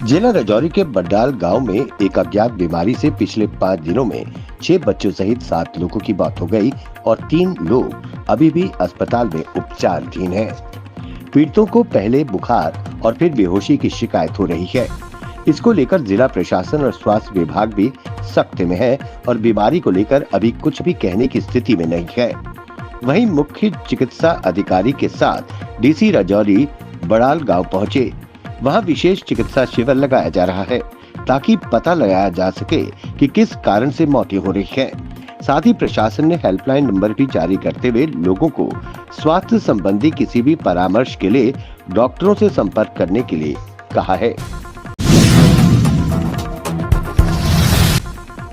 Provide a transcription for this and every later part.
जिला राजौरी के बड्डाल गांव में एक अज्ञात बीमारी से पिछले 5 दिनों में 6 बच्चों सहित 7 लोगों की मौत हो गई और 3 लोग अभी भी अस्पताल में उपचाराधीन हैं। पीड़ितों को पहले बुखार और फिर बेहोशी की शिकायत हो रही है। इसको लेकर जिला प्रशासन और स्वास्थ्य विभाग भी सख्त में है और बीमारी को लेकर अभी कुछ भी कहने की स्थिति में नहीं है। वहीं मुख्य चिकित्सा अधिकारी के साथ डीसी राजौरी बड़ाल गांव पहुंचे। वहां विशेष चिकित्सा शिविर लगाया जा रहा है ताकि पता लगाया जा सके कि किस कारण से मौतें हो रही है। साथ ही प्रशासन ने हेल्पलाइन नंबर भी जारी करते हुए लोगों को स्वास्थ्य संबंधी किसी भी परामर्श के लिए डॉक्टरों से संपर्क करने के लिए कहा है।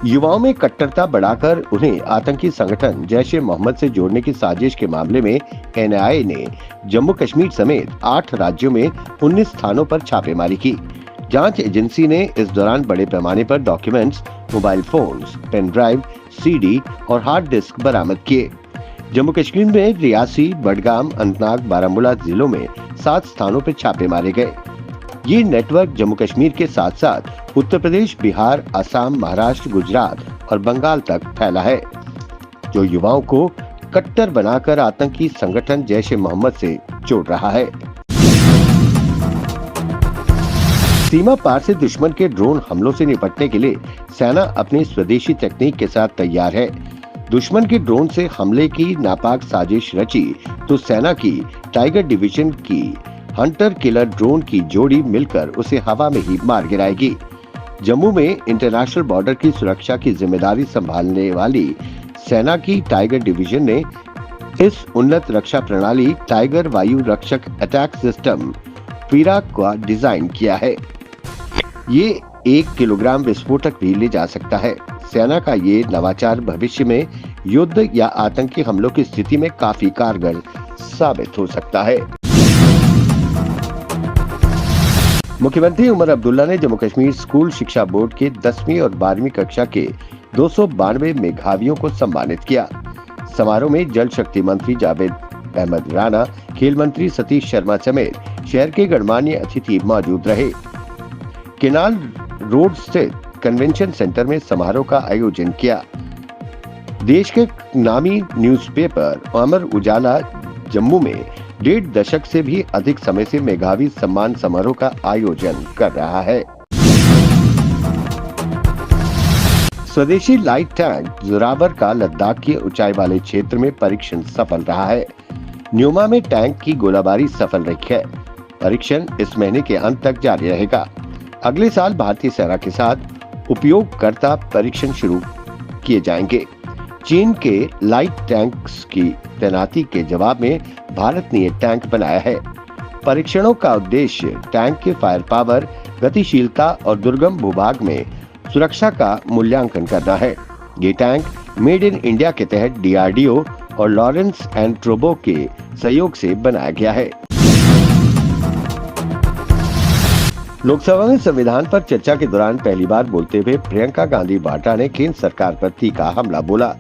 युवाओं में कट्टरता बढ़ाकर उन्हें आतंकी संगठन जैश ए मोहम्मद से जोड़ने की साजिश के मामले में एनआईए ने जम्मू कश्मीर समेत 8 राज्यों में 19 स्थानों पर छापेमारी की। जांच एजेंसी ने इस दौरान बड़े पैमाने पर documents, mobile phones, pen drive, CD और हार्ड डिस्क बरामद किए। जम्मू कश्मीर में रियासी, बडगाम, अनंतनाग, बारामूला जिलों में 7 स्थानों पर छापे मारे गए। ये नेटवर्क जम्मू कश्मीर के साथ साथ उत्तर प्रदेश, बिहार, असम, महाराष्ट्र, गुजरात और बंगाल तक फैला है, जो युवाओं को कट्टर बनाकर आतंकी संगठन जैश ए मोहम्मद से जोड़ रहा है। सीमा पार से दुश्मन के ड्रोन हमलों से निपटने के लिए सेना अपनी स्वदेशी तकनीक के साथ तैयार है। दुश्मन के ड्रोन से हमले की नापाक साजिश रची तो सेना की टाइगर डिवीजन की हंटर किलर ड्रोन की जोड़ी मिलकर उसे हवा में ही मार गिराएगी। जम्मू में इंटरनेशनल बॉर्डर की सुरक्षा की जिम्मेदारी संभालने वाली सेना की टाइगर डिवीजन ने इस उन्नत रक्षा प्रणाली टाइगर वायु रक्षक अटैक सिस्टम पीरा का डिजाइन किया है। ये 1 किलोग्राम विस्फोटक भी ले जा सकता है। सेना का ये नवाचार भविष्य में युद्ध या आतंकी हमलों की स्थिति में काफी कारगर साबित हो सकता है। मुख्यमंत्री उमर अब्दुल्ला ने जम्मू कश्मीर स्कूल शिक्षा बोर्ड के 10वीं और 12वीं कक्षा के 292 मेधावियों को सम्मानित किया। समारोह में जल शक्ति मंत्री जावेद अहमद राणा, खेल मंत्री सतीश शर्मा समेत शहर के गणमान्य अतिथि मौजूद रहे। केनाल रोड स्थित कन्वेंशन सेंटर में समारोह का आयोजन किया। देश के नामी न्यूज़पेपर अमर उजाला जम्मू में 1.5 दशक से भी अधिक समय से मेधावी सम्मान समारोह का आयोजन कर रहा है। स्वदेशी लाइट टैंक जोरावर का लद्दाख के ऊंचाई वाले क्षेत्र में परीक्षण सफल रहा है। न्यूमा में टैंक की गोलाबारी सफल रही है। परीक्षण इस महीने के अंत तक जारी रहेगा। अगले साल भारतीय सेना के साथ उपयोगकर्ता परीक्षण शुरू किए जाएंगे। चीन के लाइट टैंक्स की तैनाती के जवाब में भारत ने ये टैंक बनाया है। परीक्षणों का उद्देश्य टैंक के फायर पावर, गतिशीलता और दुर्गम भूभाग में सुरक्षा का मूल्यांकन करना है। ये टैंक मेड इन इंडिया के तहत डीआरडीओ और लॉरेंस एंड ट्रोबो के सहयोग से बनाया गया है। लोकसभा में संविधान पर चर्चा के दौरान पहली बार बोलते हुए प्रियंका गांधी वाड्रा ने केंद्र सरकार पर तीखा हमला बोला।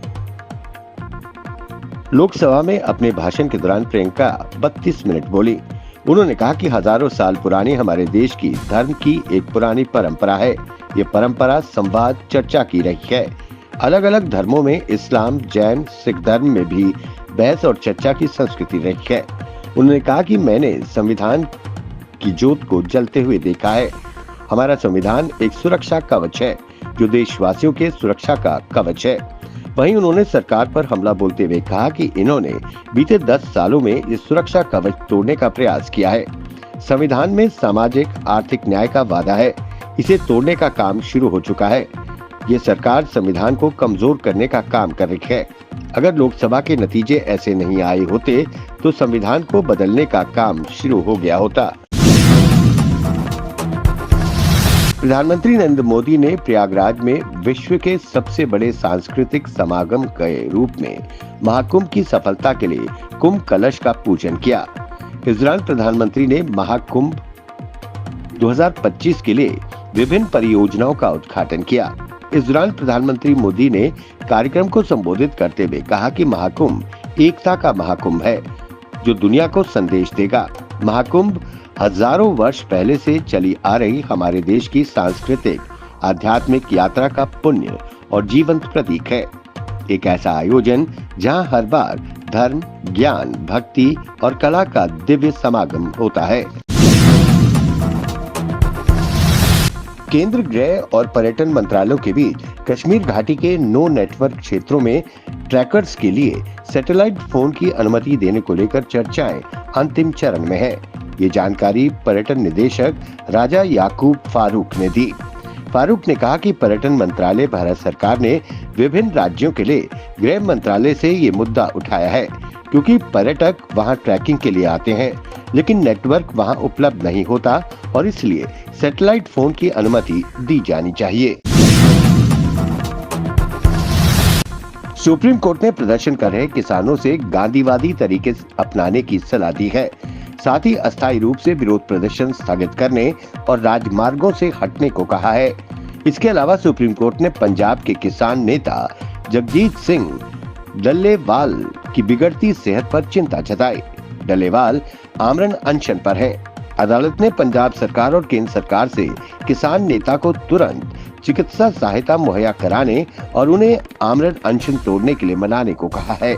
लोकसभा में अपने भाषण के दौरान प्रियंका 32 मिनट बोली। उन्होंने कहा कि हजारों साल पुरानी हमारे देश की धर्म की एक पुरानी परंपरा है। ये परंपरा संवाद, चर्चा की रही है। अलग अलग धर्मों में इस्लाम, जैन, सिख धर्म में भी बहस और चर्चा की संस्कृति रही है। उन्होंने कहा कि मैंने संविधान की ज्योत को जलते हुए देखा है। हमारा संविधान एक सुरक्षा कवच है, जो देशवासियों के सुरक्षा का कवच है। वहीं उन्होंने सरकार पर हमला बोलते हुए कहा कि इन्होंने बीते 10 सालों में इस सुरक्षा कवच तोड़ने का प्रयास किया है। संविधान में सामाजिक आर्थिक न्याय का वादा है, इसे तोड़ने का काम शुरू हो चुका है। ये सरकार संविधान को कमजोर करने का काम कर रही है। अगर लोकसभा के नतीजे ऐसे नहीं आए होते तो संविधान को बदलने का काम शुरू हो गया होता। प्रधानमंत्री नरेंद्र मोदी ने प्रयागराज में विश्व के सबसे बड़े सांस्कृतिक समागम के रूप में महाकुंभ की सफलता के लिए कुंभ कलश का पूजन किया। इस दौरान प्रधानमंत्री ने महाकुंभ 2025 के लिए विभिन्न परियोजनाओं का उद्घाटन किया। इस दौरान प्रधानमंत्री मोदी ने कार्यक्रम को संबोधित करते हुए कहा कि महाकुंभ एकता का महाकुंभ है, जो दुनिया को संदेश देगा। महाकुंभ हजारों वर्ष पहले से चली आ रही हमारे देश की सांस्कृतिक आध्यात्मिक यात्रा का पुण्य और जीवंत प्रतीक है। एक ऐसा आयोजन जहां हर बार धर्म, ज्ञान, भक्ति और कला का दिव्य समागम होता है। केंद्र गृह और पर्यटन मंत्रालयों के बीच कश्मीर घाटी के नो नेटवर्क क्षेत्रों में ट्रैकर्स के लिए सैटेलाइट फोन की अनुमति देने को लेकर चर्चाएं अंतिम चरण में है। ये जानकारी पर्यटन निदेशक राजा याकूब फारूक ने दी। फारूक ने कहा कि पर्यटन मंत्रालय भारत सरकार ने विभिन्न राज्यों के लिए गृह मंत्रालय से ये मुद्दा उठाया है, क्योंकि पर्यटक वहां ट्रैकिंग के लिए आते हैं, लेकिन नेटवर्क वहां उपलब्ध नहीं होता और इसलिए सैटेलाइट फोन की अनुमति दी जानी चाहिए। सुप्रीम कोर्ट ने प्रदर्शन कर रहे किसानों से गांधीवादी तरीके अपनाने की सलाह दी है। साथ ही अस्थायी रूप से विरोध प्रदर्शन स्थगित करने और राजमार्गों से हटने को कहा है। इसके अलावा सुप्रीम कोर्ट ने पंजाब के किसान नेता जगजीत सिंह डल्लेवाल की बिगड़ती सेहत पर चिंता जताई। डल्लेवाल आमरण अनशन पर हैं। अदालत ने पंजाब सरकार और केंद्र सरकार से किसान नेता को तुरंत चिकित्सा सहायता मुहैया कराने और उन्हें आमरण अनशन तोड़ने के लिए मनाने को कहा है।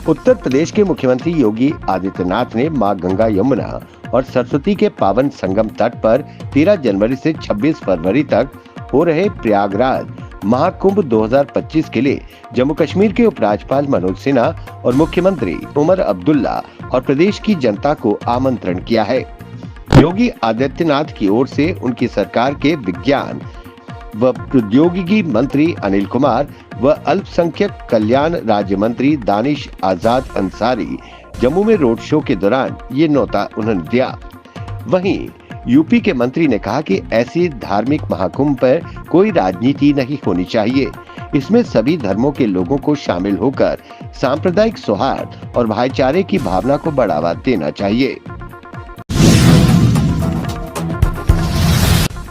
उत्तर प्रदेश के मुख्यमंत्री योगी आदित्यनाथ ने मां गंगा, यमुना और सरस्वती के पावन संगम तट पर 13 जनवरी से 26 फरवरी तक हो रहे प्रयागराज महाकुंभ 2025 के लिए जम्मू कश्मीर के उपराज्यपाल मनोज सिन्हा और मुख्यमंत्री उमर अब्दुल्ला और प्रदेश की जनता को आमंत्रण किया है। योगी आदित्यनाथ की ओर से उनकी सरकार के विज्ञान व प्रौद्योगिकी मंत्री अनिल कुमार व अल्पसंख्यक कल्याण राज्य मंत्री दानिश आजाद अंसारी जम्मू में रोड शो के दौरान ये न्योता उन्होंने दिया। वहीं यूपी के मंत्री ने कहा कि ऐसी धार्मिक महाकुंभ पर कोई राजनीति नहीं होनी चाहिए। इसमें सभी धर्मों के लोगों को शामिल होकर सांप्रदायिक सौहार्द और भाईचारे की भावना को बढ़ावा देना चाहिए।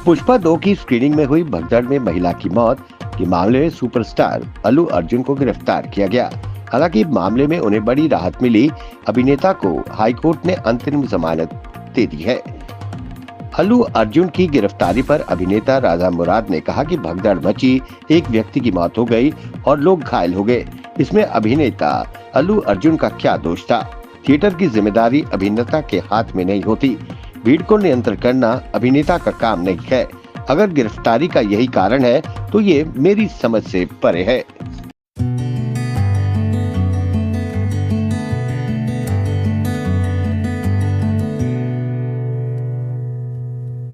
पुष्पा 2 की स्क्रीनिंग में हुई भगदड़ में महिला की मौत के मामले में सुपरस्टार अल्लू अर्जुन को गिरफ्तार किया गया। हालांकि मामले में उन्हें बड़ी राहत मिली। अभिनेता को हाईकोर्ट ने अंतरिम जमानत दे दी है। अल्लू अर्जुन की गिरफ्तारी पर अभिनेता राजा मुराद ने कहा कि भगदड़ मची, एक व्यक्ति की मौत हो गई और लोग घायल हो गए। इसमें अभिनेता अल्लू अर्जुन का क्या दोष था? थिएटर की जिम्मेदारी अभिनेता के हाथ में नहीं होती। भीड़ को नियंत्रण करना अभिनेता का काम नहीं है। अगर गिरफ्तारी का यही कारण है तो ये मेरी समझ से परे है।